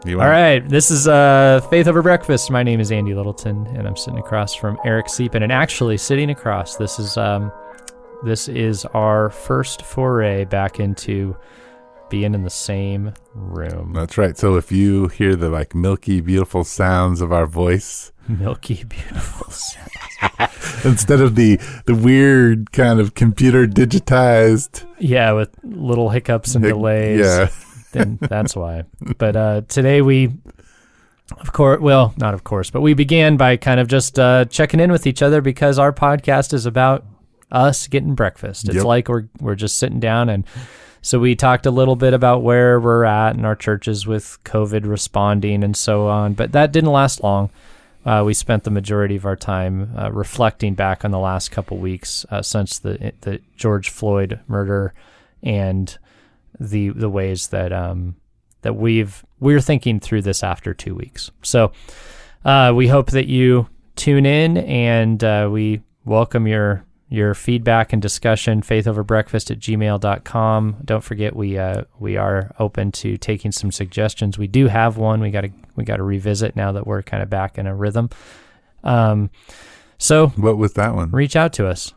All right, this is Faith Over Breakfast. My name is Andy Littleton, and I'm sitting across from Eric Siepen. And actually, sitting across, this is our first foray back into being in the same room. That's right. So if you hear the like milky, beautiful sounds of our voice, milky, beautiful sounds, instead of the weird kind of computer digitized, with little hiccups and delays, then that's why. But today we, but we began by kind of just checking in with each other because our podcast is about us getting breakfast. It's like we're just sitting down, and so we talked a little bit about where we're at in our churches with COVID responding and so on, but that didn't last long. We spent the majority of our time reflecting back on the last couple weeks since the George Floyd murder and the ways that we're thinking through this after 2 weeks. So we hope that you tune in, and we welcome your feedback and discussion. faithoverbreakfast@gmail.com. Don't forget we are open to taking some suggestions. We do have one. We got to revisit now that we're kind of back in a rhythm. So what was that one? Reach out to us.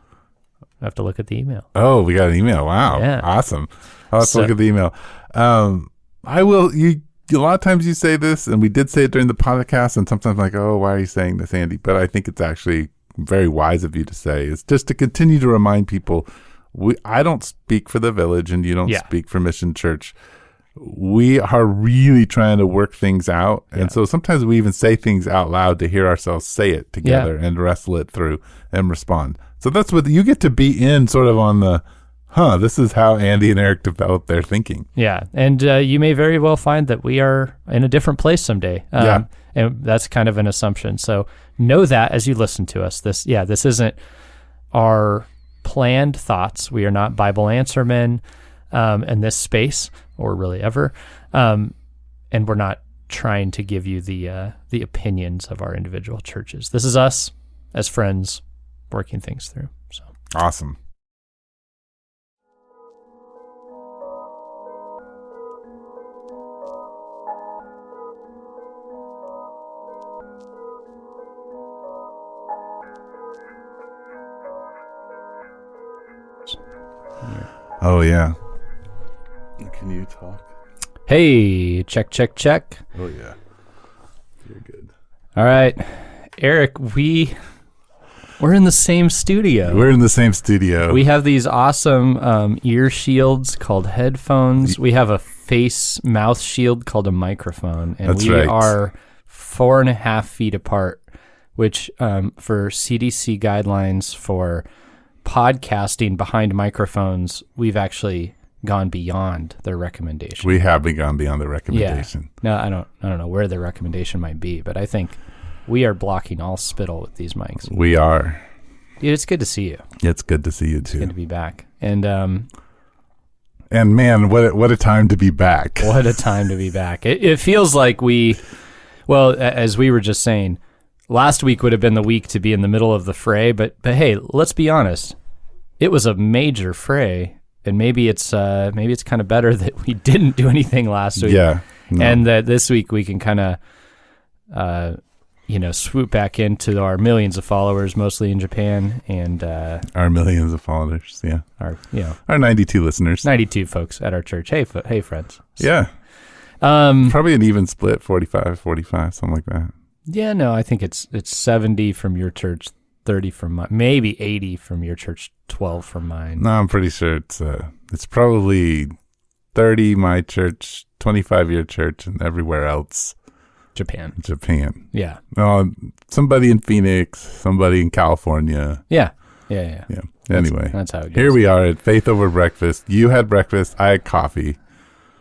I have to look at the email. Oh, we got an email. Wow. Yeah. Awesome. I'll have to look at the email. I will. A lot of times you say this, and we did say it during the podcast, and sometimes I'm like, oh, why are you saying this, Andy? But I think it's actually very wise of you to say. It's just to continue to remind people, I don't speak for the village, and you don't speak for Mission Church. We are really trying to work things out, and so sometimes we even say things out loud to hear ourselves say it together and wrestle it through and respond. So that's what you get to be in, sort of on the this is how Andy and Eric develop their thinking. Yeah, and you may very well find that we are in a different place someday. And that's kind of an assumption. So know that as you listen to us. This isn't our planned thoughts. We are not Bible answer men in this space, or really ever. And we're not trying to give you the opinions of our individual churches. This is us as friends working things through. So awesome. Oh, yeah. Can you talk? Hey, check. Oh, yeah. You're good. All right. Eric, we're in the same studio. We have these awesome ear shields called headphones. We have a mouth shield called a microphone. And That's right. Are 4.5 feet apart, which for CDC guidelines for podcasting behind microphones, we've actually gone beyond their recommendation. We have gone beyond the recommendation. Yeah. No, I don't know where the recommendation might be, but I think we are blocking all spittle with these mics. We are. Dude, it's good to see you. It's good to see you too. It's good to be back. And man, what a time to be back. What a time to be back. It feels like as we were just saying, last week would have been the week to be in the middle of the fray, but hey, let's be honest. It was a major fray, and maybe it's kind of better that we didn't do anything last week. Yeah. No. And that this week we can kind of swoop back into our millions of followers, mostly in Japan, and our millions of followers, our 92 listeners, 92 folks at our church. Hey friends. Yeah. Probably an even split, 45, something like that. Yeah, no, I think it's 70 from your church, 30 from mine, maybe 80 from your church, 12 from mine. No, I'm pretty sure it's probably 30 my church, 25 your church, and everywhere else. Japan. Yeah. Somebody in Phoenix, somebody in California. Yeah. Anyway, that's how it goes. Here we are at Faith Over Breakfast. You had breakfast. I had coffee.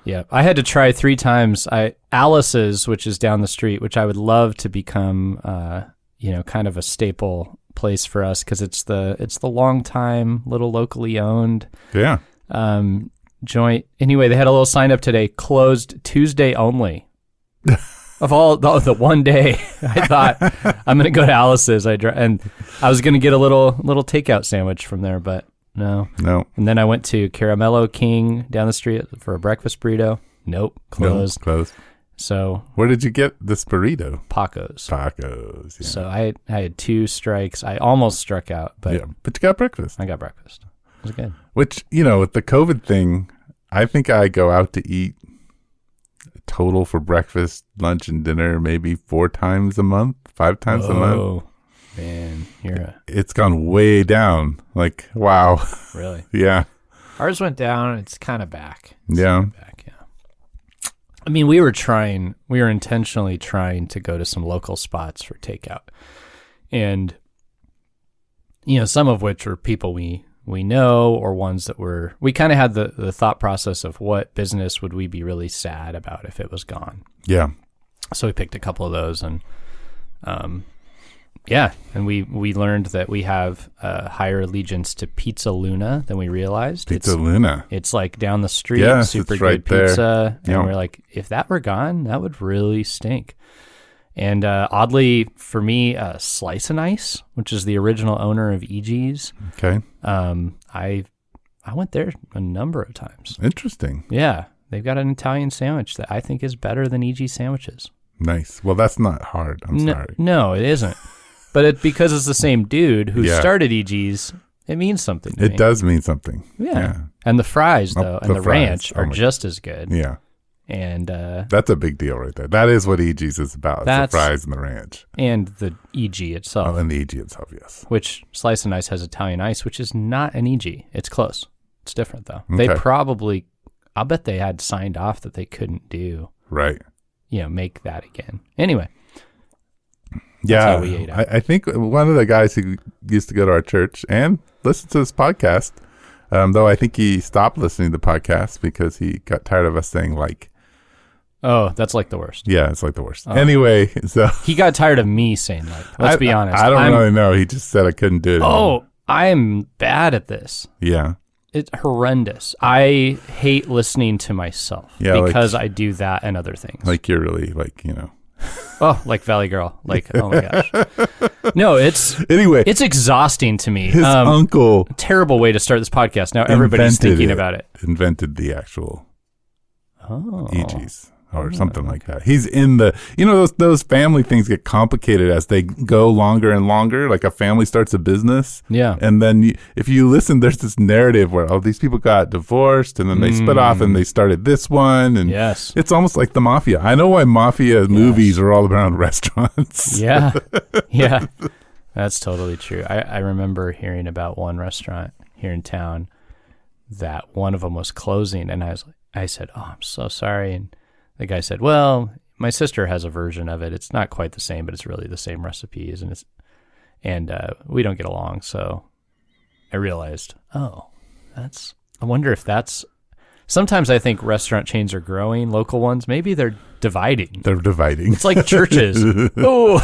Yeah, I had to try 3 times. Alice's, which is down the street, which I would love to become, kind of a staple place for us because it's the long time, little locally owned. Yeah. Joint. Anyway, they had a little sign up today, closed Tuesday only. Of all the one day, I thought I'm going to go to Alice's. And I was going to get a little takeout sandwich from there, but no. And then I went to Caramello King down the street for a breakfast burrito. Nope, closed. Closed. So where did you get this burrito? Paco's. Yeah. So I had 2 strikes. I almost struck out, but you got breakfast. I got breakfast. It was good. Which, with the COVID thing, I think I go out to eat total for breakfast, lunch, and dinner maybe 4 times a month, 5 times a month. Oh, man, it's gone way down. Like, wow. Really? Yeah. Ours went down. It's kind of back. Yeah. I mean, we were intentionally trying to go to some local spots for takeout. And, some of which were people we know, or ones that we kind of had the thought process of what business would we be really sad about if it was gone. Yeah. So we picked a couple of those, and and we learned that we have a higher allegiance to Pizza Luna than we realized. Pizza Luna. It's like down the street, yes, super it's right good pizza. There. And we're like, if that were gone, that would really stink. And oddly, for me, Slice and Ice, which is the original owner of EG's. Okay. I went there a number of times. Interesting. Yeah. They've got an Italian sandwich that I think is better than EG sandwiches. Nice. Well, that's not hard. I'm sorry. No, it isn't. But because it's the same dude who started EG's, it means something to me. It does mean something. Yeah. And the fries, though, and the ranch are just as good. Yeah. And that's a big deal right there. That is what EG's is about. It's the fries and the ranch. And the EG itself. Oh, and the EG itself, yes. Which Slice and Ice has Italian ice, which is not an EG. It's close. It's different, though. Okay. They probably, I'll bet they had signed off that they couldn't do. Right. Make that again. Anyway. Yeah. How we ate out. I think one of the guys who used to go to our church and listen to this podcast, though I think he stopped listening to the podcast because he got tired of us saying like. Oh, that's like the worst. Yeah, it's like the worst. Oh. Anyway, so. He got tired of me saying like, let's be honest. I don't really know. He just said I couldn't do it. Oh, I'm bad at this. Yeah. It's horrendous. I hate listening to myself because I do that and other things. Like you're really Oh, like Valley Girl. Like, oh my gosh. No, it's exhausting to me. His uncle. Terrible way to start this podcast. Now everybody's thinking about it. Invented the actual EGs. Or something like that. He's in the, those family things get complicated as they go longer and longer. Like a family starts a business. Yeah. And then if you listen, there's this narrative where, these people got divorced and then they split off and they started this one. And yes. It's almost like the mafia. I know why mafia movies are all around restaurants. Yeah. Yeah. That's totally true. I remember hearing about one restaurant here in town that one of them was closing. And I said, oh, I'm so sorry. And the guy said, well, my sister has a version of it. It's not quite the same, but it's really the same recipes. And we don't get along. So I realized, I wonder if that's, sometimes I think restaurant chains are growing, local ones. Maybe they're dividing. They're dividing. It's like churches. Oh.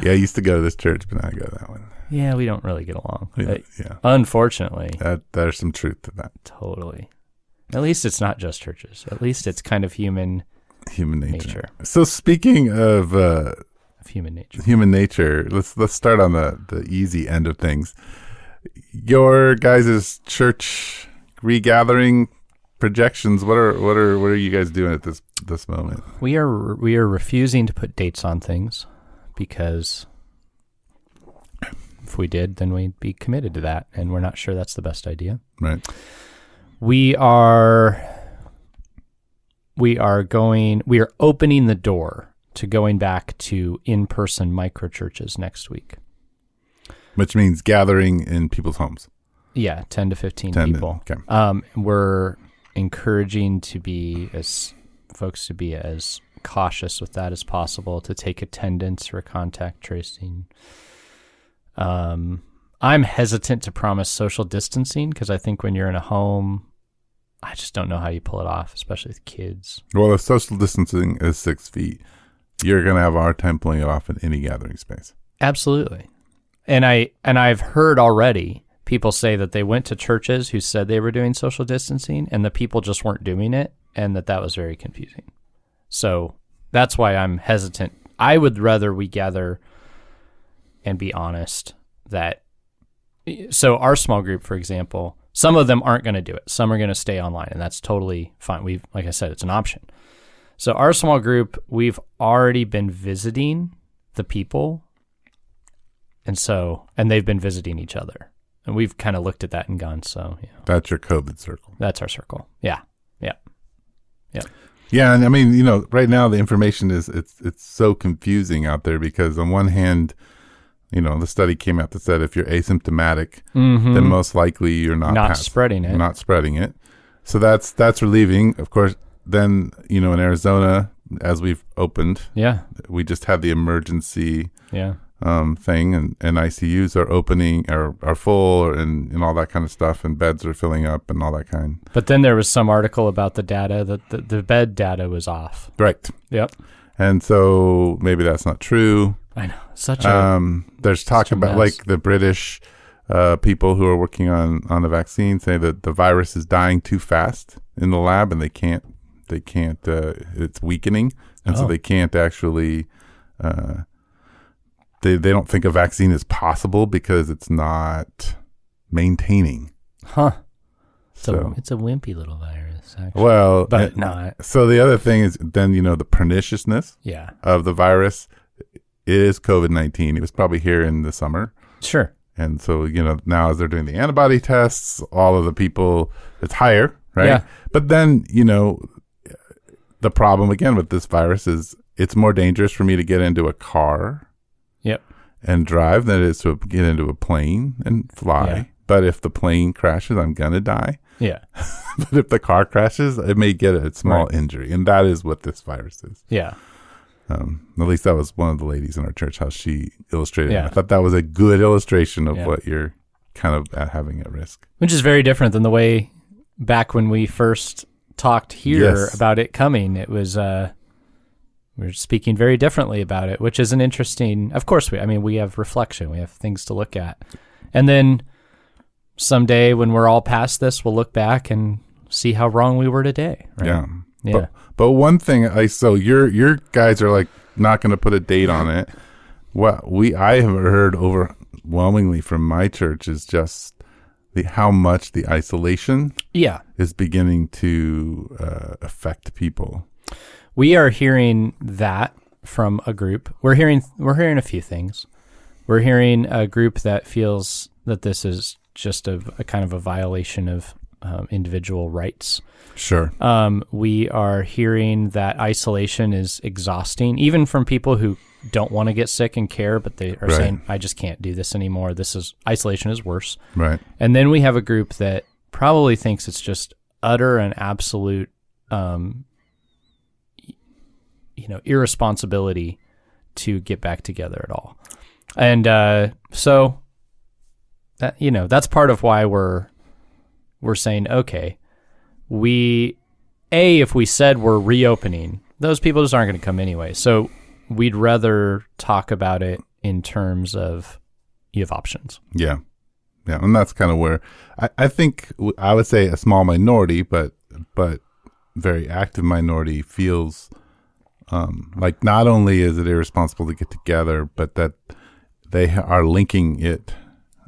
Yeah, I used to go to this church, but now I go to that one. Yeah, we don't really get along. Yeah. Unfortunately. There's some truth to that. Totally. At least it's not just churches. At least it's kind of human nature. So speaking of human nature, let's start on the easy end of things. Your guys' church regathering projections. What are you guys doing at this moment? We are refusing to put dates on things because if we did, then we'd be committed to that, and we're not sure that's the best idea. Right. We are opening the door to going back to in-person microchurches next week. Which means gathering in people's homes. Yeah, 10 to 15 people. Okay. We're encouraging folks to be as cautious with that as possible, to take attendance for contact tracing. I'm hesitant to promise social distancing because I think when you're in a home, I just don't know how you pull it off, especially with kids. Well, if social distancing is 6 feet, you're going to have a hard time pulling it off in any gathering space. Absolutely. And I've heard already people say that they went to churches who said they were doing social distancing and the people just weren't doing it, and that was very confusing. So that's why I'm hesitant. I would rather we gather and be honest so our small group, for example, Some of them aren't going to do it. Some are going to stay online, and that's totally fine. Like I said, it's an option. So our small group, we've already been visiting the people, and they've been visiting each other. And we've kind of looked at that and gone, That's your COVID circle. That's our circle. Yeah. Yeah. Yeah. Yeah, and I mean, right now the information it's so confusing out there because on one hand, the study came out that said if you're asymptomatic, then most likely you're not spreading it. Not spreading it. So that's relieving. Of course, then, in Arizona, as we've opened, we just had the emergency thing, and ICUs are opening, are full, and all that kind of stuff, and beds are filling up and all that kind. But then there was some article about the data that the bed data was off. Right. Yep. And so maybe that's not true. I know. There's talk about like the British people who are working on the vaccine say that the virus is dying too fast in the lab, and they can't. It's weakening, and so they can't actually. They don't think a vaccine is possible because it's not maintaining. Huh. It's a wimpy little virus, actually. Well, but not. So the other thing is then, the perniciousness of the virus is COVID-19. It was probably here in the summer. Sure. And so, now as they're doing the antibody tests, all of the people, it's higher, right? Yeah. But then, the problem again with this virus is it's more dangerous for me to get into a car and drive than it is to get into a plane and fly. Yeah. But if the plane crashes, I'm going to die. Yeah. But if the car crashes, it may get a small injury. And that is what this virus is. Yeah. At least that was one of the ladies in our church, how she illustrated it. I thought that was a good illustration of what you're kind of having at risk. Which is very different than the way back when we first talked here about it coming. It was... we're speaking very differently about it, which is an interesting, of course, we have reflection, we have things to look at. And then someday when we're all past this, we'll look back and see how wrong we were today. Right? Yeah. But one thing, so your guys are like not going to put a date on it. What I have heard overwhelmingly from my church is just how much the isolation is beginning to affect people. We are hearing that from a group. We're hearing a few things. We're hearing a group that feels that this is just a kind of a violation of individual rights. Sure. We are hearing that isolation is exhausting, even from people who don't want to get sick and care, but they are saying, I just can't do this anymore. Isolation is worse. Right. And then we have a group that probably thinks it's just utter and absolute irresponsibility to get back together at all. And so that, that's part of why we're saying, okay, if we said we're reopening, those people just aren't going to come anyway. So we'd rather talk about it in terms of you have options. Yeah. Yeah. And that's kind of where I think I would say a small minority, but very active minority feels like not only is it irresponsible to get together, but that they are linking it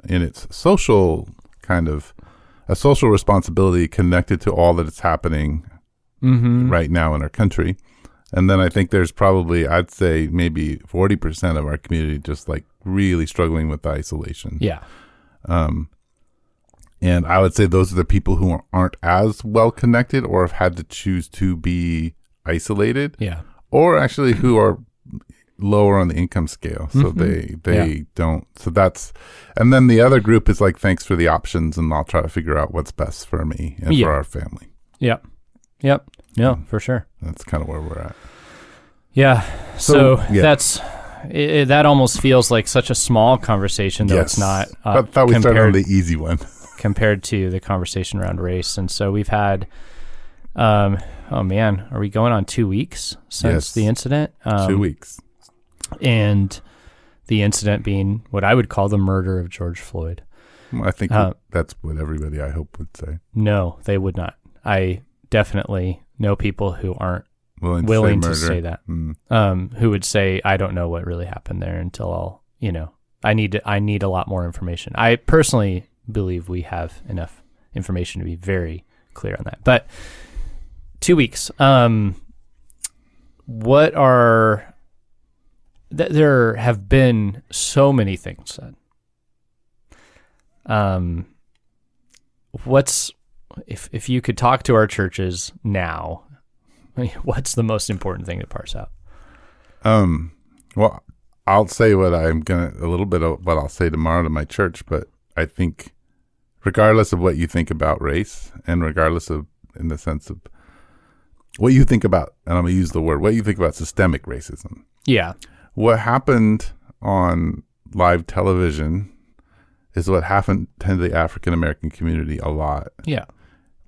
in its social kind of a social responsibility connected to all that is happening right now in our country. And then I think there's probably, I'd say maybe 40% of our community just like really struggling with the isolation. Yeah. And I would say those are the people who aren't as well connected or have had to choose to be isolated. Yeah. Or actually who are lower on the income scale. So they don't. So that's, and then the other group is like, thanks for the options and I'll try to figure out what's best for me and for our family. Yep. Yep. No, for sure. That's kind of where we're at. Yeah. So that's, that almost feels like such a small conversation, though it's not. I thought we started on the easy one. Compared to the conversation around race. And so we've had, oh man, are we going on 2 weeks since the incident? 2 weeks. And the incident being what I would call the murder of George Floyd. Well, I think that's what everybody, I hope, would say. No, they would not. I definitely know people who aren't willing to say that. Who would say, I don't know what really happened there until I need a lot more information. I personally believe we have enough information to be very clear on that. But 2 weeks. There have been so many things said. If you could talk to our churches now, what's the most important thing to parse out? Well, I'll say a little bit of what I'll say tomorrow to my church, but I think regardless of what you think about race, and regardless of, in the sense of what you think about, and I'm going to use the word, what you think about systemic racism. Yeah. What happened on live television is what happened to the African American community a lot. Yeah.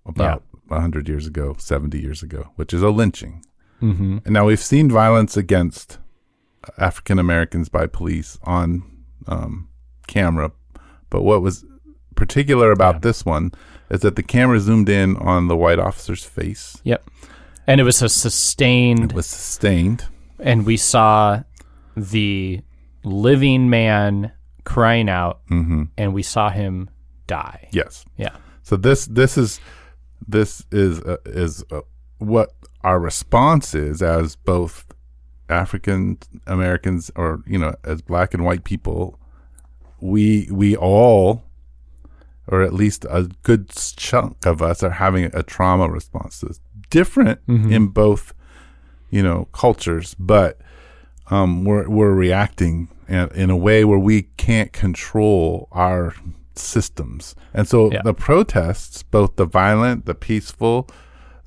About 100 years ago, 70 years ago, which is a lynching. Mm-hmm. And now we've seen violence against African Americans by police on camera. But what was particular about this one is that the camera zoomed in on the white officer's face. Yep. And it was sustained. And we saw the living man crying out, and we saw him die. Yes. Yeah. So this is what our response is as both African Americans, or as black and white people. We all, or at least a good chunk of us, are having a trauma response to this. Different in both cultures, but we're reacting in a way where we can't control our systems. And so the protests, both the violent, the peaceful,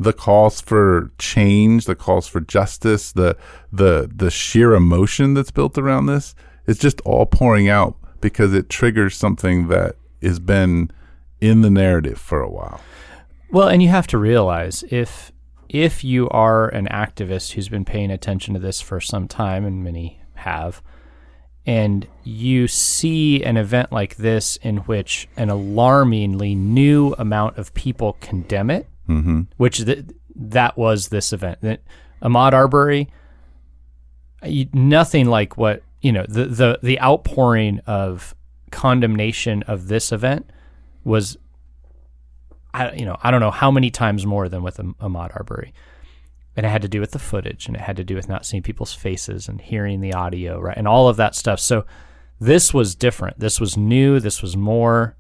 the calls for change, the calls for justice, the sheer emotion that's built around this, is just all pouring out because it triggers something that has been in the narrative for a while. Well, and you have to realize if you are an activist who's been paying attention to this for some time, and many have, and you see an event like this in which an alarmingly new amount of people condemn it, which that was this event. That Ahmaud Arbery, nothing like what, the outpouring of condemnation of this event was, I don't know how many times more than with Ahmaud Arbery. And it had to do with the footage, and it had to do with not seeing people's faces and hearing the audio, right? And all of that stuff. So this was different. This was new. This was more.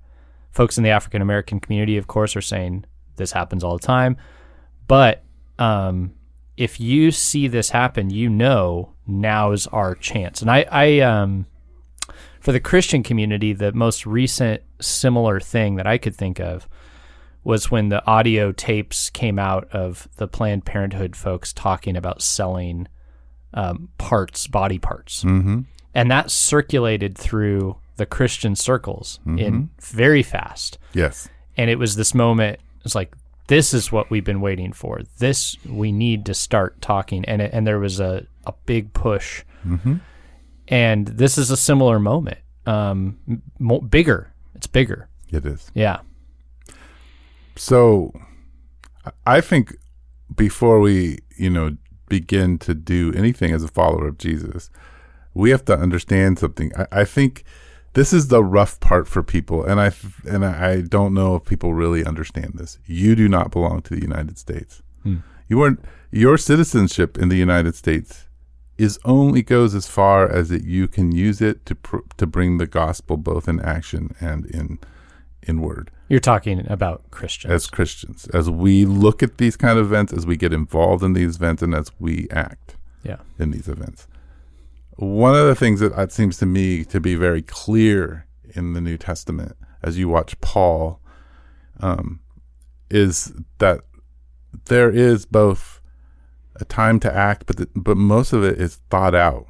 Folks in the African American community, of course, are saying this happens all the time. But if you see this happen, now's our chance. And I for the Christian community, the most recent similar thing that I could think of was when the audio tapes came out of the Planned Parenthood folks talking about selling body parts. Mm-hmm. And that circulated through the Christian circles in very fast. Yes. And it was this moment, it's like, this is what we've been waiting for. We need to start talking. And there was a big push. Mm-hmm. And this is a similar moment. Bigger. It's bigger. It is. Yeah. So I think before we, begin to do anything as a follower of Jesus, we have to understand something. I think this is the rough part for people, and I don't know if people really understand this. You do not belong to the United States. Your citizenship in the United States only goes as far as you can use it to bring the gospel both in action and in word. You're talking about Christians. As Christians, as we look at these kind of events, as we get involved in these events, and as we act in these events. One of the things that seems to me to be very clear in the New Testament, as you watch Paul, is that there is both a time to act, but most of it is thought out.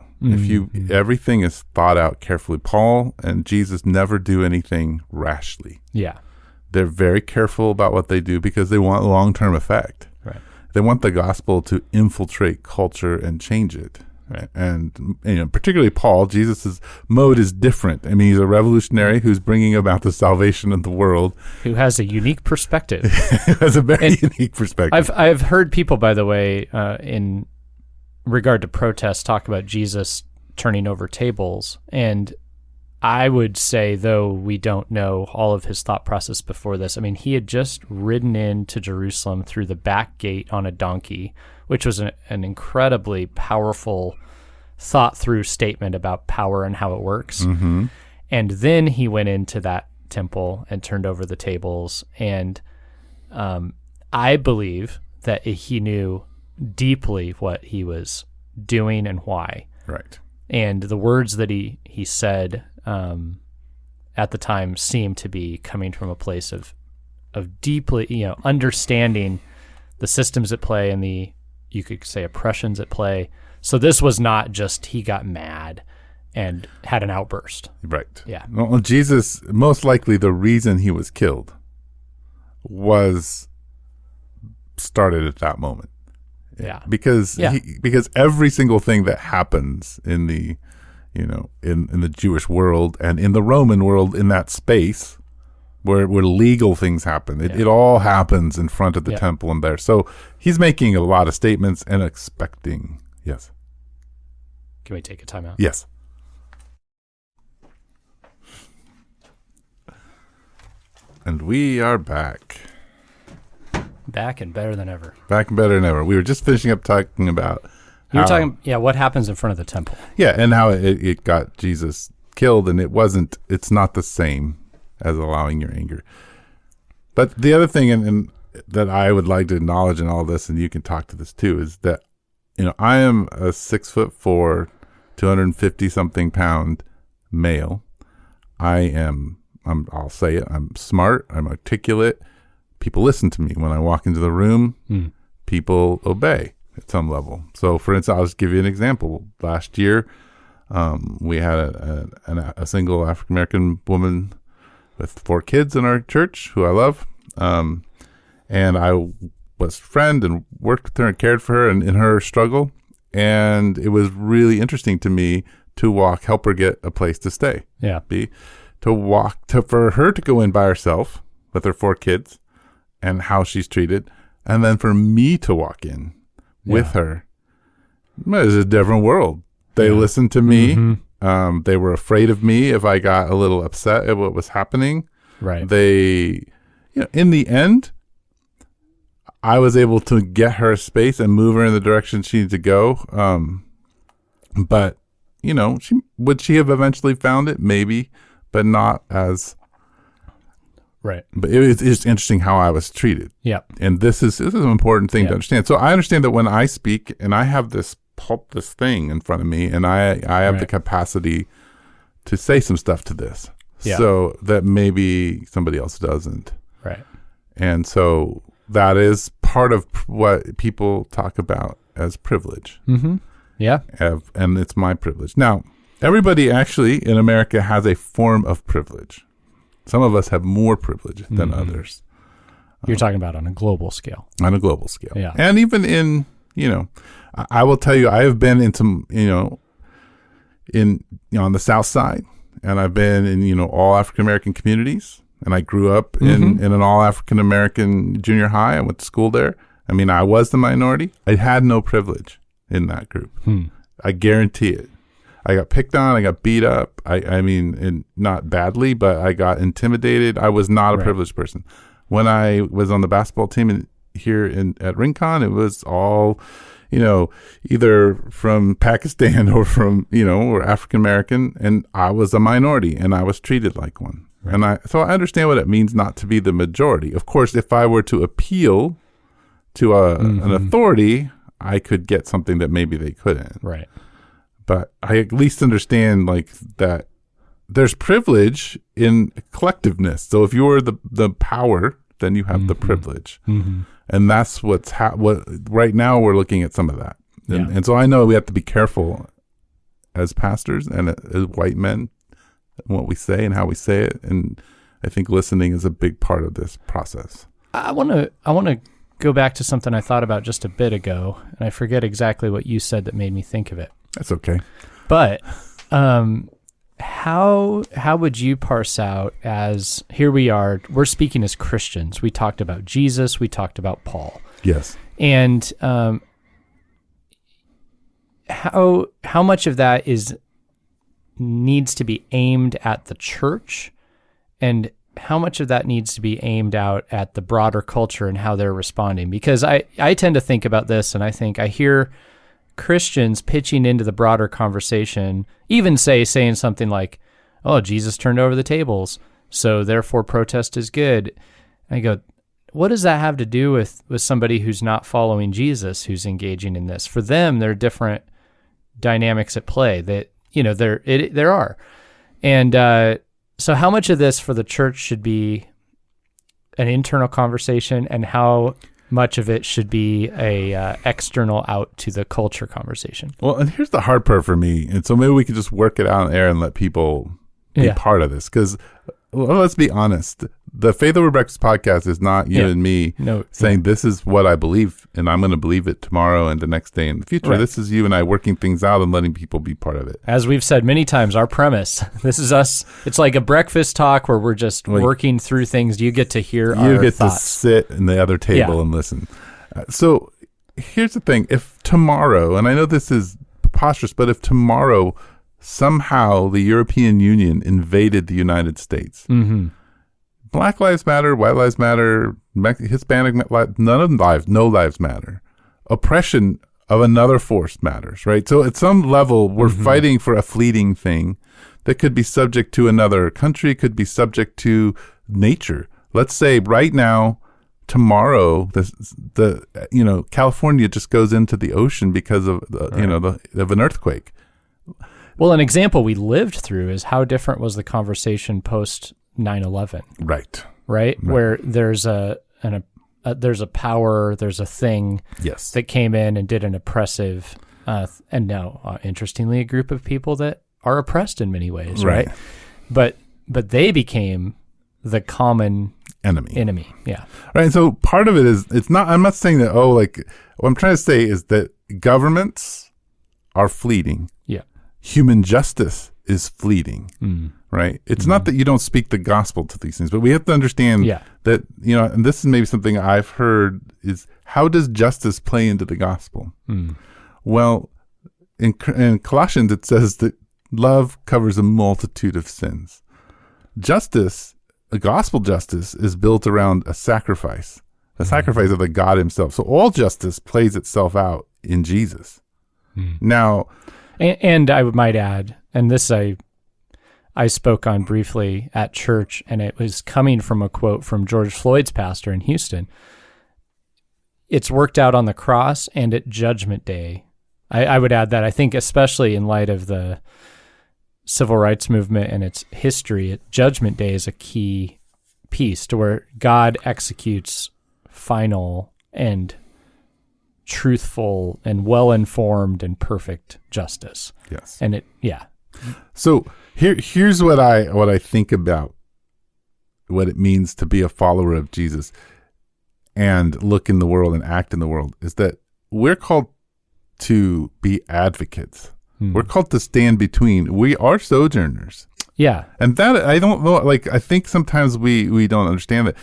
Everything is thought out carefully. Paul and Jesus never do anything rashly. Yeah. They're very careful about what they do because they want long-term effect. Right. They want the gospel to infiltrate culture and change it. Right. And particularly Paul, Jesus' mode is different. I mean, he's a revolutionary who's bringing about the salvation of the world. Who has a unique perspective. Has a very unique perspective. I've heard people, by the way, in regard to protests, talk about Jesus turning over tables. And I would say, though we don't know all of his thought process before this, I mean, he had just ridden into Jerusalem through the back gate on a donkey, which was an incredibly powerful thought-through statement about power and how it works. Mm-hmm. And then he went into that temple and turned over the tables. And I believe that he knew deeply what he was doing and why. Right. And the words that he said at the time seemed to be coming from a place of deeply, understanding the systems at play and the, you could say, oppressions at play. So this was not just he got mad and had an outburst. Right. Yeah. Well, Jesus, most likely the reason he was killed was started at that moment. Yeah. Because every single thing that happens in the, in the Jewish world and in the Roman world, in that space where legal things happen, it all happens in front of the temple and there. So he's making a lot of statements and expecting. Yes. Can we take a time out? Yes. And we are back. Back and better than ever. Back and better than ever. We were just finishing up talking about what happens in front of the temple. Yeah, and how it got Jesus killed, and it's not the same as allowing your anger. But the other thing and that I would like to acknowledge in all this, and you can talk to this too, is that, I am a 6'4", 250 something pound male. I'll say it, I'm smart, I'm articulate. People listen to me. When I walk into the room, people obey at some level. So, for instance, I'll just give you an example. Last year, we had a single African-American woman with 4 kids in our church who I love. And I was a friend and worked with her and cared for her and in her struggle. And it was really interesting to me to help her get a place to stay. Yeah. For her to go in by herself with her 4 kids and how she's treated. And then for me to walk in with her. It was a different world. They listened to me. Mm-hmm. They were afraid of me if I got a little upset at what was happening. Right. They, in the end, I was able to get her a space and move her in the direction she needed to go. But, would she have eventually found it? Maybe, but not as... Right. But it's interesting how I was treated. Yeah. And this is an important thing to understand. So I understand that when I speak and I have this thing in front of me and I have the capacity to say some stuff to this. Yeah. So that maybe somebody else doesn't. Right. And so that is part of what people talk about as privilege. Mm-hmm. Yeah. And it's my privilege. Now, everybody actually in America has a form of privilege. Some of us have more privilege than others. You're talking about on a global scale. On a global scale. Yeah. And even in, I will tell you, I have been in some, on the South Side, and I've been in, all African-American communities, and I grew up in an all African-American junior high. I went to school there. I mean, I was the minority. I had no privilege in that group. I guarantee it. I got picked on. I got beat up. I mean, not badly, but I got intimidated. I was not a privileged person. When I was on the basketball team here at Rincon, it was all, either from Pakistan or from, or African American, and I was a minority, and I was treated like one. Right. And so I understand what it means not to be the majority. Of course, if I were to appeal to an authority, I could get something that maybe they couldn't. Right. But I at least understand that there's privilege in collectiveness. So if you're the power, then you have the privilege. Mm-hmm. And that's what right now we're looking at some of that. And so I know we have to be careful as pastors and as white men, what we say and how we say it. And I think listening is a big part of this process. I want to go back to something I thought about just a bit ago, and I forget exactly what you said that made me think of it. That's okay. But how would you parse out, as here we are, we're speaking as Christians. We talked about Jesus. We talked about Paul. Yes. And how much of that is needs to be aimed at the church, and how much of that needs to be aimed out at the broader culture and how they're responding? Because I tend to think about this, and I hear Christians pitching into the broader conversation, even saying something like, oh, Jesus turned over the tables, so therefore protest is good. And I go, what does that have to do with somebody who's not following Jesus, who's engaging in this? For them, there are different dynamics at play that, there are. And so how much of this for the church should be an internal conversation, and how much of it should be a external out to the culture conversation? Well, and here's the hard part for me. And so maybe we could just work it out in air and let people be part of this. Because let's be honest, the Faith Over Breakfast podcast is not you and me saying this is what I believe, and I'm going to believe it tomorrow and the next day in the future. Right. This is you and I working things out and letting people be part of it. As we've said many times, our premise, this is us. It's like a breakfast talk where we're just working through things. You get to hear our thoughts. You get to sit in the other table and listen. So here's the thing. If tomorrow, and I know this is preposterous, but if tomorrow somehow the European Union invaded the United States, Black Lives Matter, White Lives Matter, Hispanic lives, no lives matter. Oppression of another force matters, right? So at some level, we're fighting for a fleeting thing that could be subject to another country, could be subject to nature. Let's say right now, tomorrow, California just goes into the ocean because of of an earthquake. Well, an example we lived through is how different was the conversation post 9/11. Right. Where there's a power, there's a thing that came in and did an oppressive, and now, interestingly, a group of people that are oppressed in many ways, right? But they became the common enemy. Yeah. Right. So part of it is, I'm not saying that, what I'm trying to say is that governments are fleeting. Yeah. Human justice is fleeting, right? It's not that you don't speak the gospel to these things, but we have to understand that, and this is maybe something I've heard, is how does justice play into the gospel? Well, in Colossians, it says that love covers a multitude of sins. Justice, a gospel justice, is built around a sacrifice of the God himself. So all justice plays itself out in Jesus. Now, and I might add, and this I spoke on briefly at church, and it was coming from a quote from George Floyd's pastor in Houston. It's worked out on the cross and at Judgment Day. I would add that I think especially in light of the civil rights movement and its history, Judgment Day is a key piece to where God executes final and truthful and well-informed and perfect justice. Yes. And So here's what I think about what it means to be a follower of Jesus and look in the world and act in the world, is that we're called to be advocates. We're called to stand between. We are sojourners. Yeah. And that, I don't know, I think sometimes we don't understand that.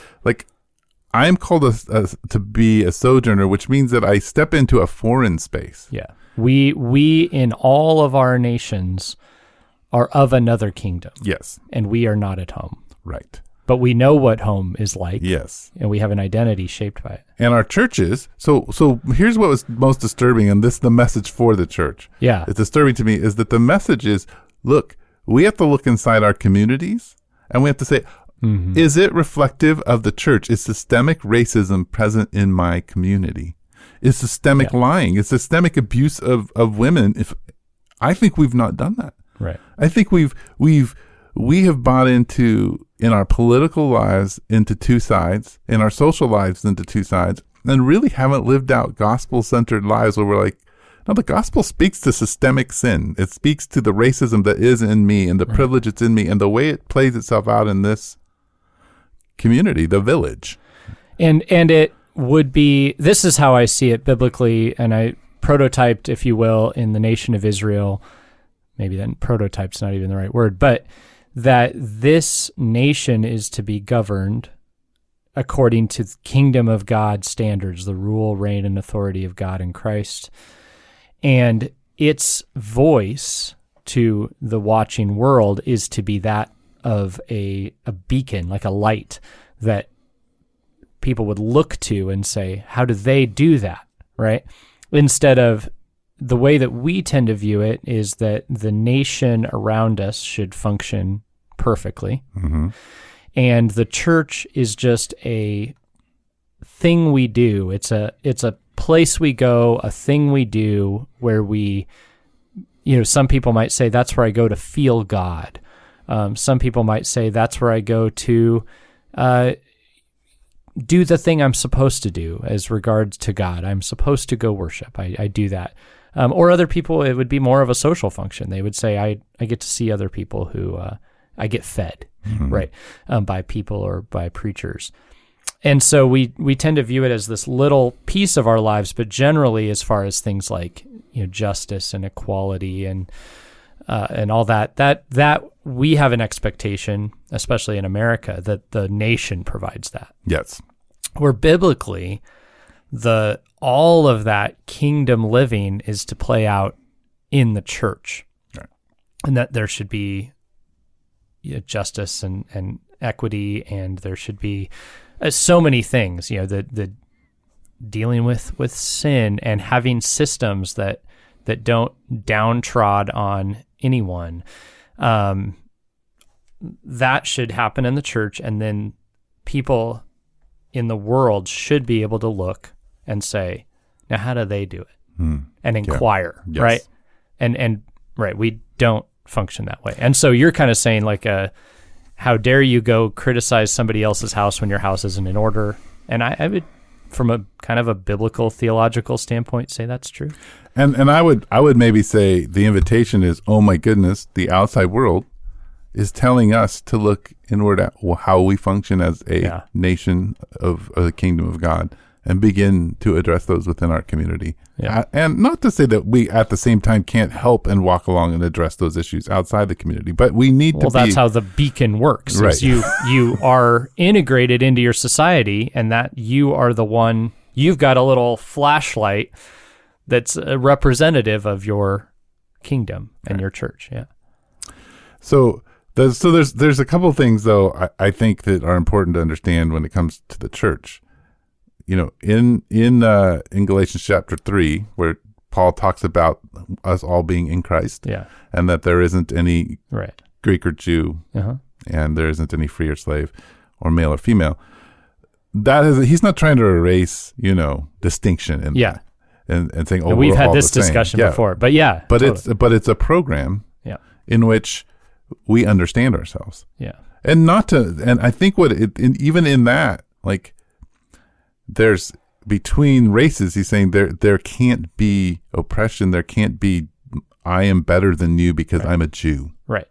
I'm called to be a sojourner, which means that I step into a foreign space. Yeah. We in all of our nations are of another kingdom. Yes. And we are not at home. Right. But we know what home is like. Yes. And we have an identity shaped by it. And our churches, so here's what was most disturbing, and this is the message for the church. Yeah. It's disturbing to me, is that the message is, look, we have to look inside our communities, and we have to say, is it reflective of the church? Is systemic racism present in my community? Is systemic lying? Is systemic abuse of women? I think we've not done that. Right. I think we have bought into, in our political lives, into two sides, in our social lives into two sides, and really haven't lived out gospel-centered lives where we're like, no, the gospel speaks to systemic sin. It speaks to the racism that is in me and the privilege that's in me and the way it plays itself out in this community, the village. And it would be, this is how I see it biblically, and I prototyped, if you will, in the nation of Israel. Maybe then prototype's not even the right word, but that this nation is to be governed according to the kingdom of God standards, the rule, reign, and authority of God in Christ. And its voice to the watching world is to be that of a beacon, like a light that people would look to and say, how do they do that, right? Instead of the way that we tend to view it is that the nation around us should function perfectly. Mm-hmm. And the church is just a thing we do. It's a place we go, a thing we do where we, some people might say that's where I go to feel God. Some people might say that's where I go to do the thing I'm supposed to do as regards to God. I'm supposed to go worship. I do that. Or other people, it would be more of a social function. They would say, I get to see other people who I get fed, mm-hmm. right, by people or by preachers. And so we tend to view it as this little piece of our lives, but generally as far as things like justice and equality and all that we have an expectation, especially in America, that the nation provides that. Yes. Where biblically, all of that kingdom living is to play out in the church, right. And that there should be justice and equity, and there should be so many things. The dealing with sin and having systems that don't downtrod on anyone. That should happen in the church, and then people in the world should be able to look and say, now how do they do it? And inquire, yes. right? And right, we don't function that way. And so you're kind of saying like, how dare you go criticize somebody else's house when your house isn't in order? And I would, from a kind of a biblical theological standpoint, say that's true. And I would maybe say the invitation is, oh my goodness, the outside world is telling us to look inward at how we function as a nation of the kingdom of God and begin to address those within our community. Yeah. And not to say that we at the same time can't help and walk along and address those issues outside the community, but we need to be... Well, that's how the beacon works. Right. You are integrated into your society, and that you are the one, you've got a little flashlight that's a representative of your kingdom and your church. Yeah. So there's a couple of things though I think that are important to understand when it comes to the church. In Galatians chapter 3, where Paul talks about us all being in Christ, and that there isn't any Greek or Jew, and there isn't any free or slave, or male or female. He's not trying to erase distinction and saying, oh, we've had this discussion before, but totally. It's a program in which we understand ourselves, and I think even in that, like, there's between races, he's saying there can't be oppression, there can't be I am better than you because I'm a Jew, right,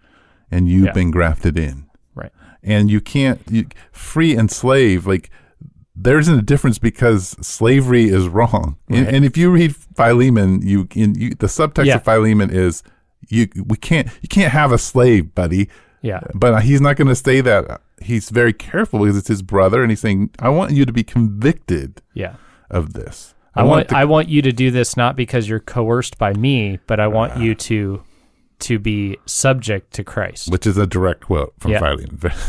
and you've been grafted in, right, and you free and slave, like, there isn't a difference because slavery is wrong. Right. And if you read Philemon, the subtext of Philemon is you can't have a slave, buddy. Yeah. But he's not going to say that. He's very careful because it's his brother, and he's saying, I want you to be convicted of this. I want you to do this not because you're coerced by me, but I want you to be subject to Christ. Which is a direct quote from Philemon. Look at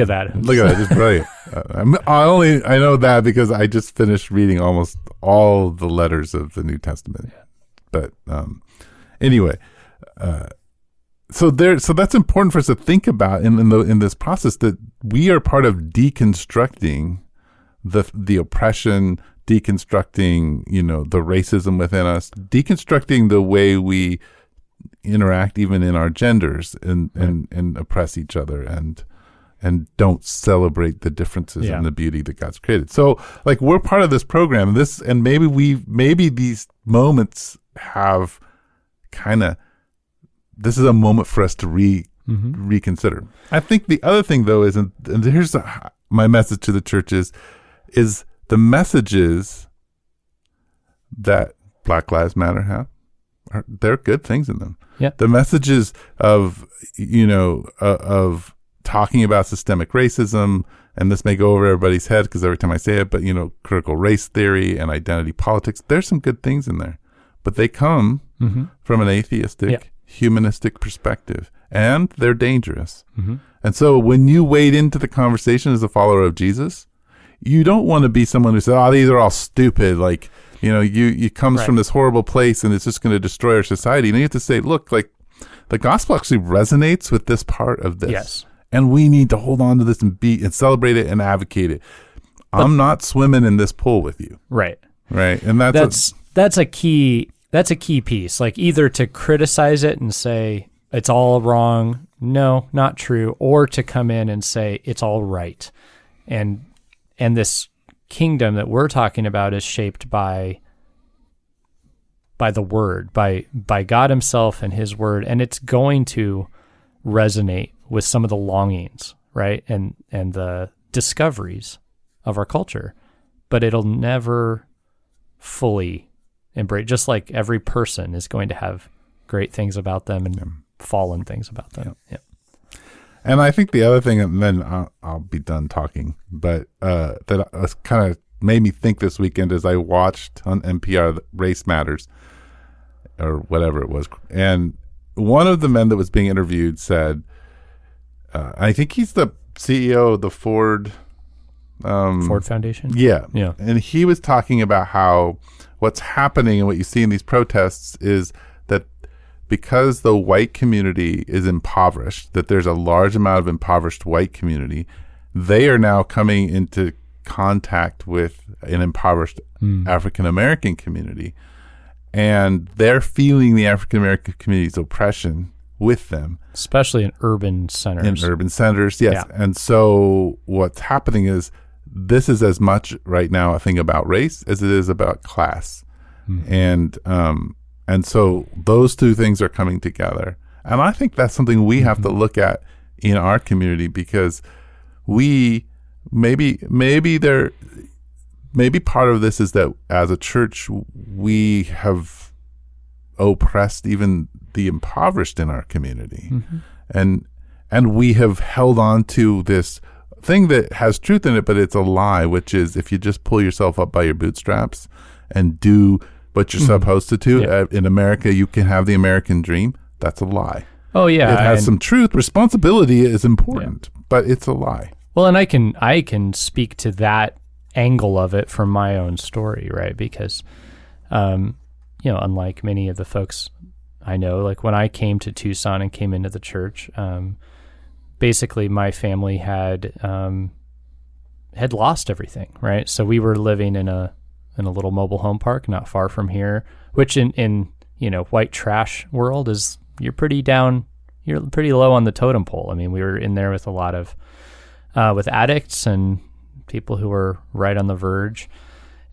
that. Look at that. It's brilliant. I know that because I just finished reading almost all the letters of the New Testament. But anyway, so that's important for us to think about in this process, that we are part of deconstructing the oppression, deconstructing the racism within us, deconstructing the way we interact even in our genders and oppress each other and don't celebrate the differences and the beauty that God's created. So, like, we're part of this program, and maybe these moments have this is a moment for us to reconsider. I think the other thing though is, and here's my message to the churches, is the messages that Black Lives Matter have, there are good things in them. Yeah. The messages of of talking about systemic racism, and this may go over everybody's head because every time I say it, but critical race theory and identity politics, there's some good things in there, but they come from an atheistic, humanistic perspective, and they're dangerous. And so when you wade into the conversation as a follower of Jesus, you don't want to be someone who says, "Oh, these are all stupid." Like, you comes from this horrible place and it's just going to destroy our society. And you have to say, look, like the gospel actually resonates with this part of this. Yes. And we need to hold on to this and celebrate it and advocate it. But I'm not swimming in this pool with you. Right. Right. And that's a key piece. Like, either to criticize it and say it's all wrong, no, not true, or to come in and say it's all right. And this kingdom that we're talking about is shaped by the word, by God himself and his word, and it's going to resonate with some of the longings, right? And the discoveries of our culture, but it'll never fully embrace, just like every person is going to have great things about them and fallen things about them. Yeah. And I think the other thing, and then I'll be done talking, but that kind of made me think this weekend as I watched on NPR Race Matters, or whatever it was. And one of the men that was being interviewed said, I think he's the CEO of the Ford Foundation? Yeah. And he was talking about how what's happening and what you see in these protests is that because the white community is impoverished, that there's a large amount of impoverished white community, they are now coming into contact with an impoverished African-American community. And they're feeling the African-American community's oppression with them. Especially in urban centers. Yes. Yeah. And so what's happening is this is as much right now a thing about race as it is about class. And so those two things are coming together. And I think that's something we have to look at in our community, because we maybe part of this is that as a church, we have oppressed even the impoverished in our community. And we have held on to this thing that has truth in it, but it's a lie, which is if you just pull yourself up by your bootstraps and do what you're supposed to do, in America, you can have the American dream. That's a lie. Oh, yeah. It has some truth. Responsibility is important, but it's a lie. Well, and I can speak to that angle of it from my own story, right? Because, unlike many of the folks I know, like when I came to Tucson and came into the church, basically my family had lost everything, right? So we were living in a little mobile home park not far from here, which in white trash world is you're pretty low on the totem pole. I mean, we were in there with a lot of with addicts and people who were right on the verge,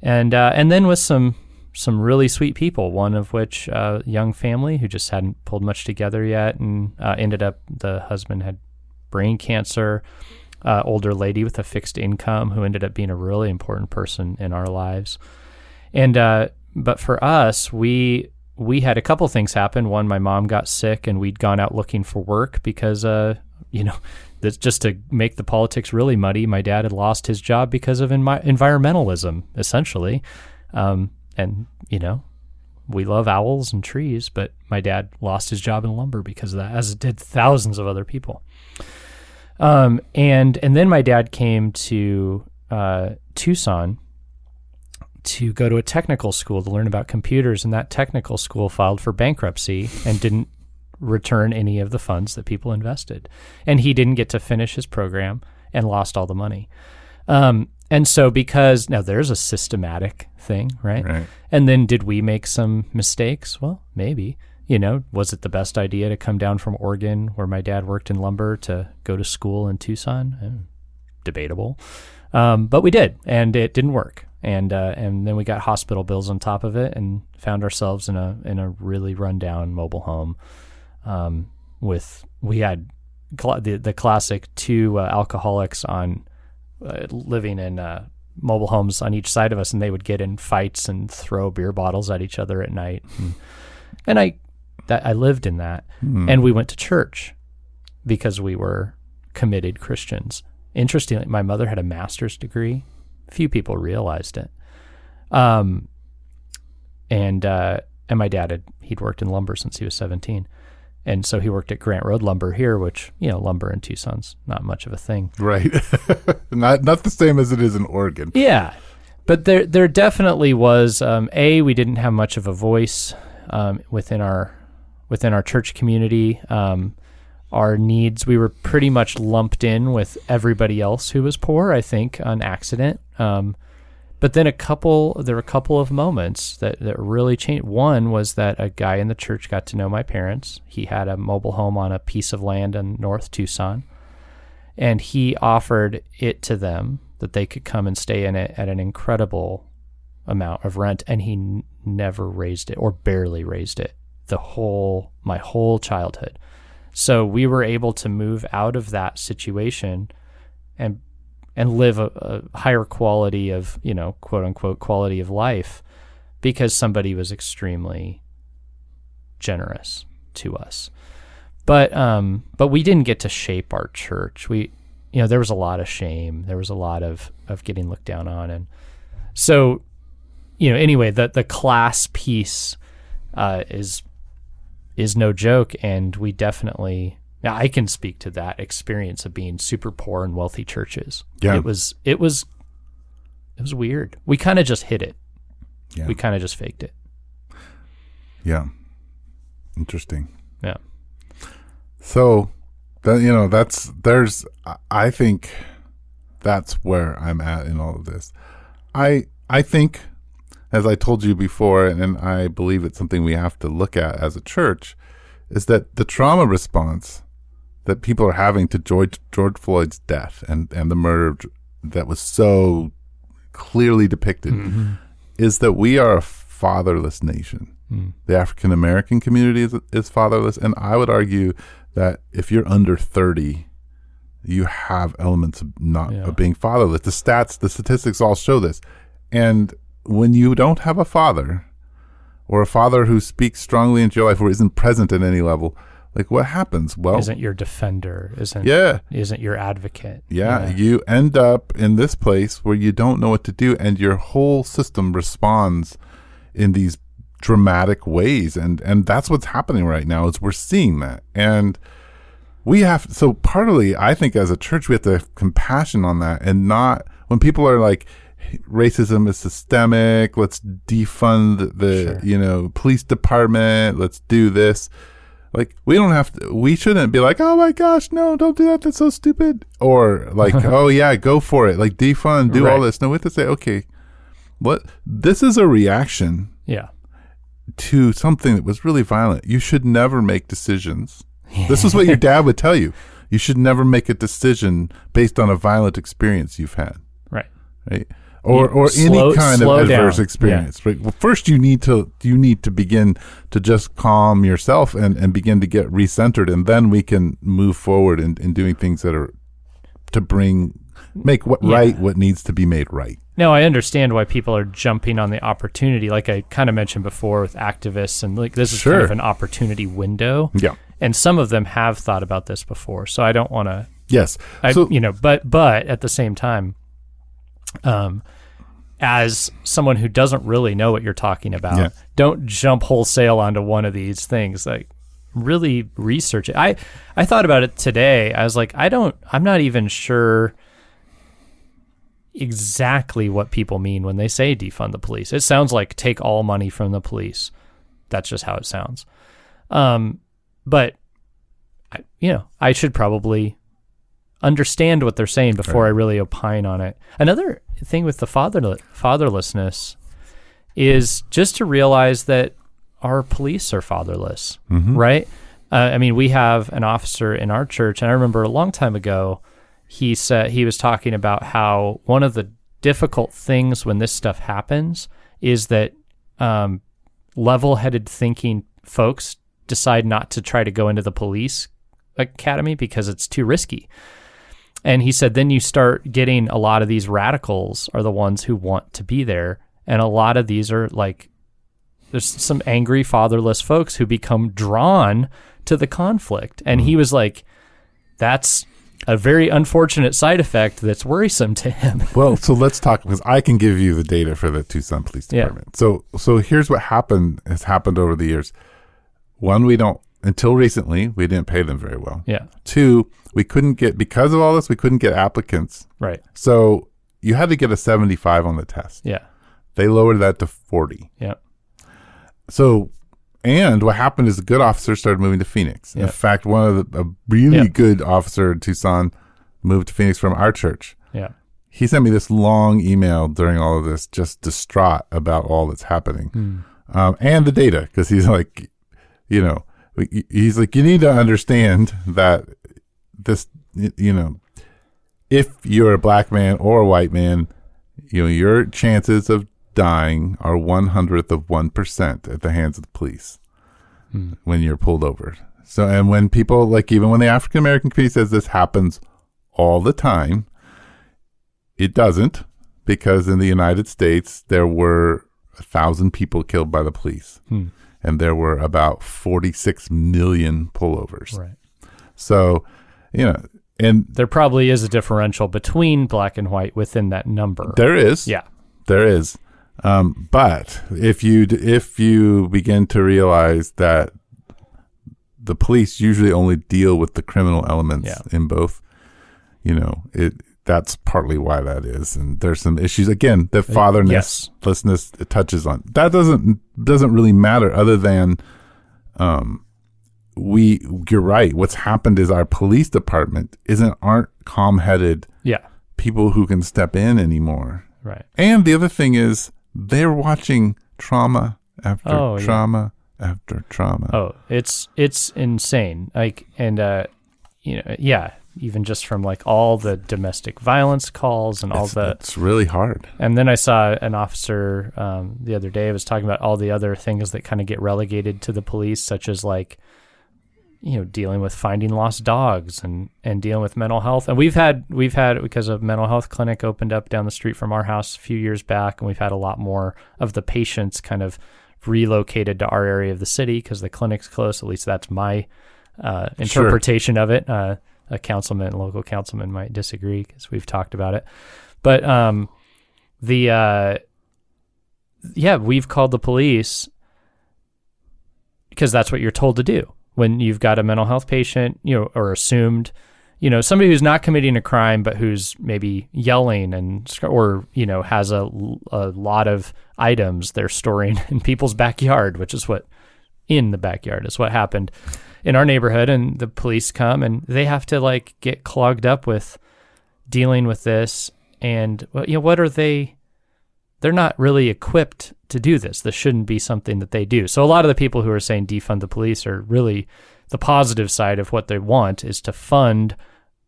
and then with some really sweet people, one of which a young family who just hadn't pulled much together yet, and ended up, the husband had brain cancer, older lady with a fixed income who ended up being a really important person in our lives. And but for us, we had a couple things happen. One, my mom got sick and we'd gone out looking for work because that's just to make the politics really muddy. My dad had lost his job because of environmentalism, essentially. And we love owls and trees, but my dad lost his job in lumber because of that, as did thousands of other people. And then my dad came to Tucson to go to a technical school to learn about computers, and that technical school filed for bankruptcy and didn't return any of the funds that people invested. And he didn't get to finish his program and lost all the money. And so because now there's a systematic thing, right? And then did we make some mistakes? Well, maybe. Was it the best idea to come down from Oregon, where my dad worked in lumber, to go to school in Tucson? Debatable. But we did, and it didn't work. And then we got hospital bills on top of it, and found ourselves in a really rundown mobile home. We had the classic two alcoholics on living in mobile homes on each side of us, and they would get in fights and throw beer bottles at each other at night. And I lived in that. And we went to church because we were committed Christians. Interestingly, my mother had a master's degree. Few people realized it. And and my dad he'd worked in lumber since he was 17. And so he worked at Grant Road Lumber here, which, lumber in Tucson's not much of a thing. Right. not the same as it is in Oregon. Yeah. But there definitely was, we didn't have much of a voice within our church community. Our needs, we were pretty much lumped in with everybody else who was poor, I think, on accident. But then there were a couple of moments that really changed. One was that a guy in the church got to know my parents. He had a mobile home on a piece of land in North Tucson, and he offered it to them that they could come and stay in it at an incredible amount of rent, and he never raised it or barely raised it my whole childhood. So we were able to move out of that situation and live a higher quality of, quote unquote, quality of life, because somebody was extremely generous to us. But we didn't get to shape our church. There was a lot of shame. There was a lot of getting looked down on. And so, anyway, the class piece is no joke. And we definitely, now I can speak to that experience of being super poor in wealthy churches. Yeah. It was weird. We kind of just hid it. Yeah. We kind of just faked it. Yeah. Interesting. Yeah. So, I think that's where I'm at in all of this. I think, as I told you before, and I believe it's something we have to look at as a church, is that the trauma response that people are having to George Floyd's death and the murder that was so clearly depicted is that we are a fatherless nation. The African American community is fatherless, and I would argue that if you're under 30, you have elements of being fatherless. The statistics all show this. And when you don't have a father, or a father who speaks strongly into your life or isn't present at any level, like what happens? Well, isn't your defender, isn't your advocate. Yeah, you end up in this place where you don't know what to do, and your whole system responds in these dramatic ways, and that's what's happening right now. Is we're seeing that, and so partly I think as a church we have to have compassion on that, and not when people are like, racism is systemic, let's defund the police department, let's do this. Like, we shouldn't be like, oh my gosh, no, don't do that, that's so stupid. Or like, oh yeah, go for it, like defund, do all this. No, we have to say, okay, this is a reaction to something that was really violent. You should never make decisions. This is what your dad would tell you. You should never make a decision based on a violent experience you've had. Right. Or any kind of adverse experience. Right. Well, first you need to begin to just calm yourself and begin to get recentered, and then we can move forward in doing things that are to make what needs to be made right. No, I understand why people are jumping on the opportunity, like I kind of mentioned before with activists, and like this is kind of an opportunity window. Yeah. And some of them have thought about this before, so I don't want to. Yes. But at the same time, as someone who doesn't really know what you're talking about, don't jump wholesale onto one of these things. Like, really research it. I thought about it today. I was like, I'm not even sure exactly what people mean when they say defund the police. It sounds like take all money from the police. That's just how it sounds. But I should probably understand what they're saying before I really opine on it. Another thing with the fatherlessness is just to realize that our police are fatherless, right? I mean, we have an officer in our church, and I remember a long time ago, he said he was talking about how one of the difficult things when this stuff happens is that level-headed thinking folks decide not to try to go into the police academy because it's too risky. And he said, then you start getting a lot of these radicals are the ones who want to be there. And a lot of these are like, there's some angry fatherless folks who become drawn to the conflict. And he was like, that's a very unfortunate side effect that's worrisome to him. Well, so let's talk, because I can give you the data for the Tucson Police Department. So here's what has happened over the years. One, until recently, we didn't pay them very well. Yeah. Two, because of all this, we couldn't get applicants. Right. So you had to get a 75 on the test. Yeah. They lowered that to 40. Yeah. So, and what happened is the good officers started moving to Phoenix. Yeah. In fact, a really good officer in Tucson moved to Phoenix from our church. Yeah. He sent me this long email during all of this, just distraught about all that's happening. And the data, because he's like, he's like, you need to understand that this, if you're a black man or a white man, your chances of dying are 1/100 of 1% at the hands of the police when you're pulled over. So, and when people, like, even when the African American community says this happens all the time, it doesn't, because in the United States there were 1,000 people killed by the police, and there were about 46 million pullovers. Right. So, and there probably is a differential between black and white within that number. There is. Yeah. There is. But if you begin to realize that the police usually only deal with the criminal elements in both, that's partly why that is. And there's some issues, again, that fatherlessness touches on. That doesn't really matter, other than you're right. What's happened is our police department aren't calm-headed people who can step in anymore. Right. And the other thing is, they're watching trauma after trauma after trauma. Oh, it's insane. Like, and even just from like all the domestic violence calls and it's really hard. And then I saw an officer the other day was talking about all the other things that kind of get relegated to the police, such as like, dealing with finding lost dogs and dealing with mental health. And we've had because a mental health clinic opened up down the street from our house a few years back, and we've had a lot more of the patients kind of relocated to our area of the city because the clinic's close. At least that's my interpretation of it. A local councilman might disagree because we've talked about it. But we've called the police because that's what you're told to do when you've got a mental health patient, or assumed, somebody who's not committing a crime, but who's maybe yelling or has a lot of items they're storing in people's backyard, which is what happened in our neighborhood. And the police come and they have to like get clogged up with dealing with this. And what are they? They're not really equipped to do this. This shouldn't be something that they do. So a lot of the people who are saying defund the police are really the positive side of what they want is to fund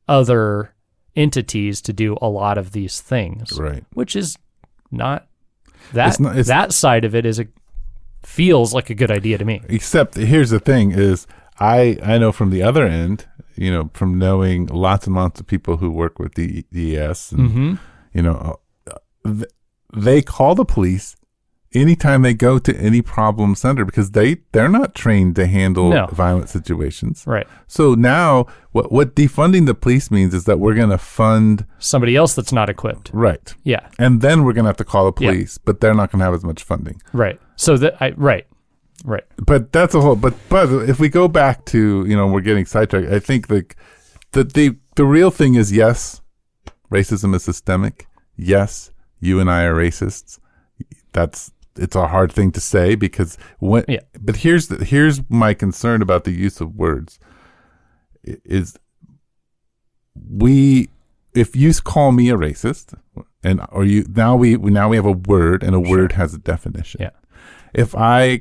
other entities to do a lot of these things. Right. Which is not that that side of it feels like a good idea to me. Except here's the thing is I know from the other end, from knowing lots and lots of people who work with the DES and they call the police anytime they go to any problem center because they're not trained to handle violent situations. Right. So now what defunding the police means is that we're going to fund somebody else that's not equipped. Right. Yeah. And then we're going to have to call the police, but they're not going to have as much funding. Right. So right. But that's a whole. But if we go back to we're getting sidetracked. I think the real thing is, yes, racism is systemic. Yes, you and I are racists. It's a hard thing to say because but here's my concern about the use of words is if you call me a racist now we have a word and a word has a definition. Yeah. If I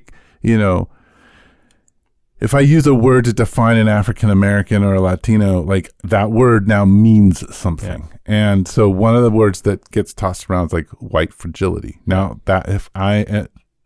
use a word to define an African American or a Latino, like that word now means something. Yeah. And so one of the words that gets tossed around is like white fragility. Now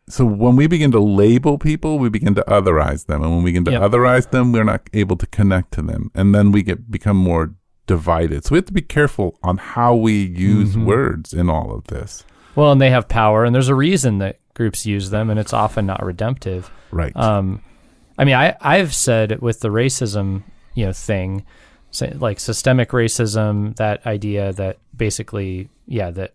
so when we begin to label people, we begin to otherize them. And when we begin to otherize them, we're not able to connect to them. And then we become more divided. So we have to be careful on how we use words in all of this. Well, and they have power, and there's a reason that groups use them, and it's often not redemptive. Right. I mean, I've said with the racism, thing, like systemic racism, that idea that basically, that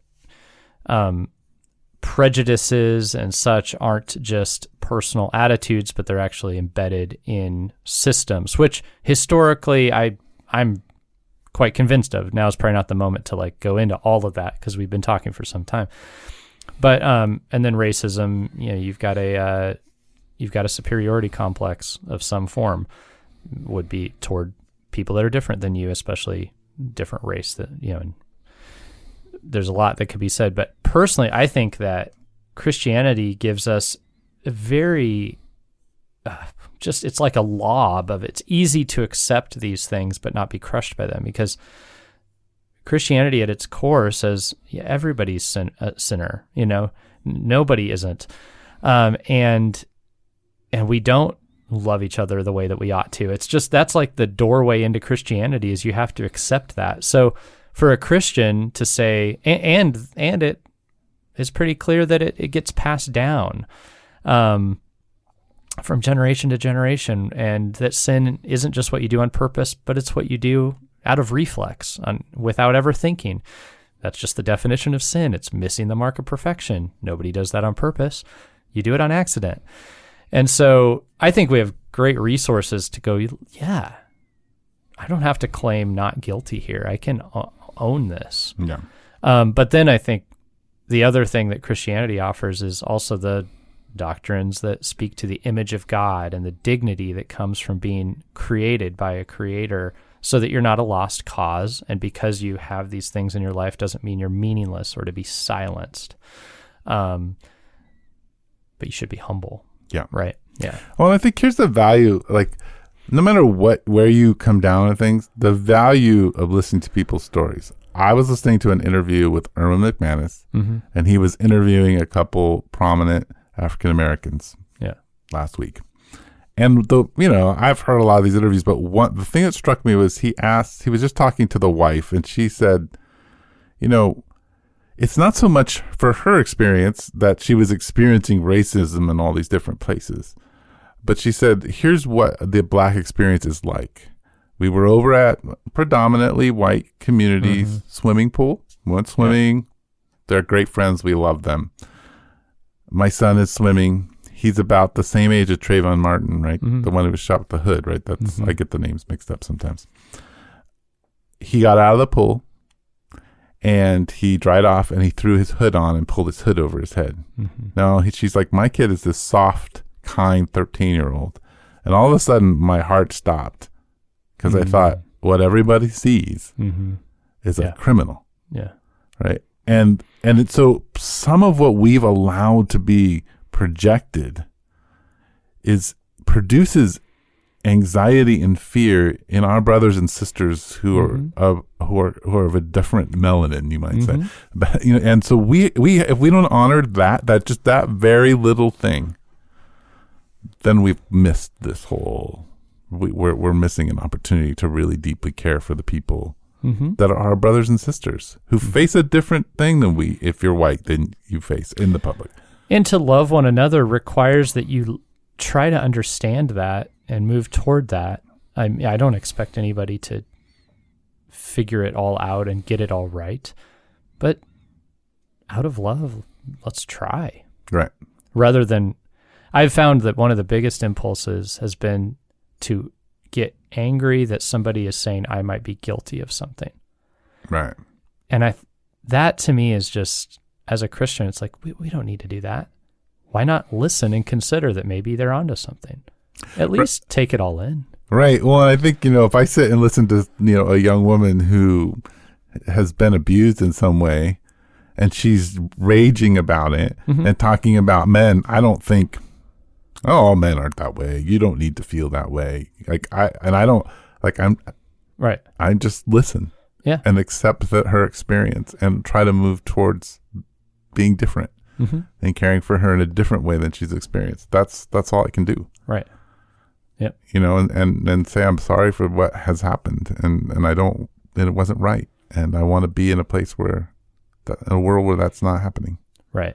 prejudices and such aren't just personal attitudes, but they're actually embedded in systems, which historically I'm quite convinced of. Now is probably not the moment to like go into all of that because we've been talking for some time. But and then racism, you've got a superiority complex of some form, would be toward people that are different than you, especially different race. That and there's a lot that could be said. But personally, I think that Christianity gives us a very it's like a lob of it's easy to accept these things but not be crushed by them, because Christianity at its core says everybody's a sinner. Nobody isn't, and we don't love each other the way that we ought to. It's just that's like the doorway into Christianity, is you have to accept that. So for a Christian to say, and it is pretty clear that it gets passed down from generation to generation, and that sin isn't just what you do on purpose, but it's what you do out of reflex, without ever thinking. That's just the definition of sin. It's missing the mark of perfection. Nobody does that on purpose. You do it on accident. And so I think we have great resources to go, I don't have to claim not guilty here. I can own this. Yeah. But then I think the other thing that Christianity offers is also the doctrines that speak to the image of God and the dignity that comes from being created by a creator, so that you're not a lost cause. And because you have these things in your life doesn't mean you're meaningless or to be silenced. But you should be humble. Yeah. Right. Yeah. Well, I think here's the value, like no matter where you come down on things, the value of listening to people's stories. I was listening to an interview with Erwin McManus, and he was interviewing a couple prominent African Americans last week. And I've heard a lot of these interviews, but the thing that struck me was he was just talking to the wife, and she said, it's not so much for her experience that she was experiencing racism in all these different places, but she said, here's what the Black experience is like. We were over at predominantly white communities, swimming pool. We went swimming. They're great friends. We love them. My son is swimming. He's about the same age as Trayvon Martin, right? The one who was shot with the hood, right? That's I get the names mixed up sometimes. He got out of the pool and he dried off and he threw his hood on and pulled his hood over his head. Now she's like, my kid is this soft, kind 13-year-old. And all of a sudden my heart stopped because I thought what everybody sees is a criminal. Yeah. Right. And so some of what we've allowed to be projected produces anxiety and fear in our brothers and sisters who are of a different melanin, you might say. But, and so we if we don't honor that just that very little thing, then we've missed this whole. We're missing an opportunity to really deeply care for the people that are our brothers and sisters who face a different thing than we, if you're white, than you face in the public. And to love one another requires that you try to understand that and move toward that. I don't expect anybody to figure it all out and get it all right, but out of love, let's try. Right. Rather than, I've found that one of the biggest impulses has been to get angry that somebody is saying I might be guilty of something. Right. And that to me is just, as a Christian, it's like, we don't need to do that. Why not listen and consider that maybe they're onto something? At least take it all in. Right. Well, I think, if I sit and listen to, a young woman who has been abused in some way and she's raging about it and talking about men, I don't think, all men aren't that way. You don't need to feel that way. I just listen and accept her experience and try to move towards being different and caring for her in a different way than she's experienced. That's all I can do. Right. Yep. And say, I'm sorry for what has happened. And it wasn't right. And I want to be in a place in a world where that's not happening. Right.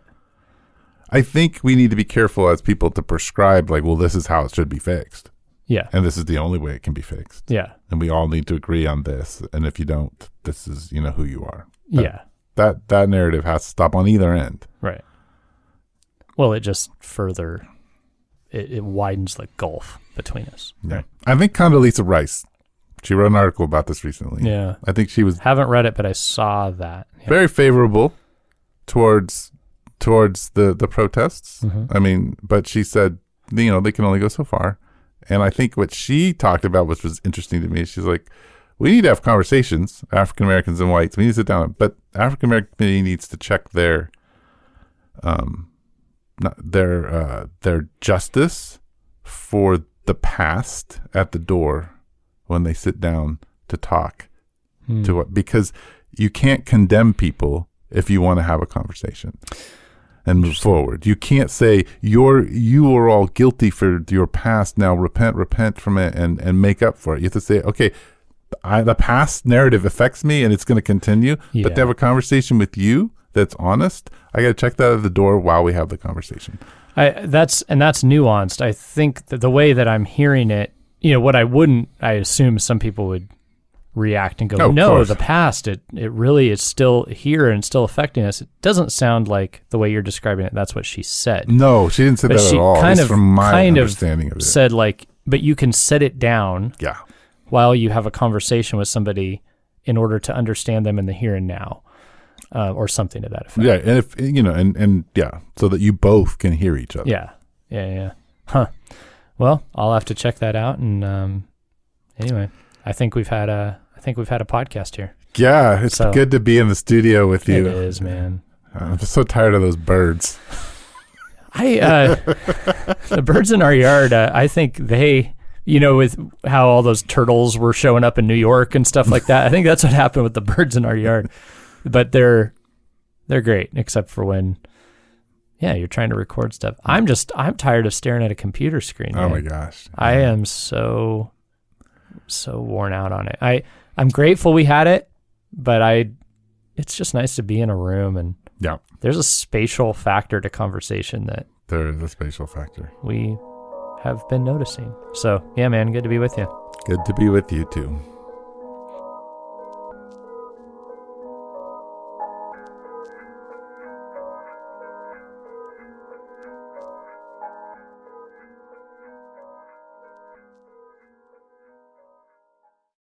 I think we need to be careful as people to prescribe, like, well, this is how it should be fixed. Yeah. And this is the only way it can be fixed. Yeah. And we all need to agree on this. And if you don't, this is, who you are. That narrative has to stop on either end. Right. Well, it just further, it widens the gulf between us. Yeah. Right? I think Condoleezza Rice, she wrote an article about this recently. Yeah. I think she was... Haven't read it, but I saw that. Yeah. Very favorable towards the protests. Mm-hmm. I mean, but she said, they can only go so far. And I think what she talked about, which was interesting to me, she's like, we need to have conversations, African Americans and whites. We need to sit down, but African American community needs to check their justice for the past at the door when they sit down to talk because you can't condemn people if you want to have a conversation and move forward. You can't say you are all guilty for your past. Now repent from it and make up for it. You have to say, okay, the past narrative affects me and it's going to continue. Yeah. But to have a conversation with you that's honest, I got to check that at the door while we have the conversation. That's nuanced. I think that the way that I'm hearing it, what I assume some people would react and go, no, the past, it really is still here and still affecting us. It doesn't sound like the way you're describing it. That's what she said. No, she didn't say that at all. Kind of, from my understanding of it. Said but you can set it down. Yeah. While you have a conversation with somebody in order to understand them in the here and now, or something to that effect. Yeah. And if, and so that you both can hear each other. Yeah. Huh. Well, I'll have to check that out. And, anyway, I think we've had a podcast here. Yeah, it's good to be in the studio with you. It is, man. I'm just so tired of those birds. The birds in our yard, I think they, with how all those turtles were showing up in New York and stuff like that, I think that's what happened with the birds in our yard. But they're great, except for when, you're trying to record stuff. I'm tired of staring at a computer screen. Man. Oh my gosh. I am so worn out on it. I'm grateful we had it, but it's just nice to be in a room and there's a spatial factor to conversation that there is a spatial factor we have been noticing. So yeah, man, good to be with you. Good to be with you too.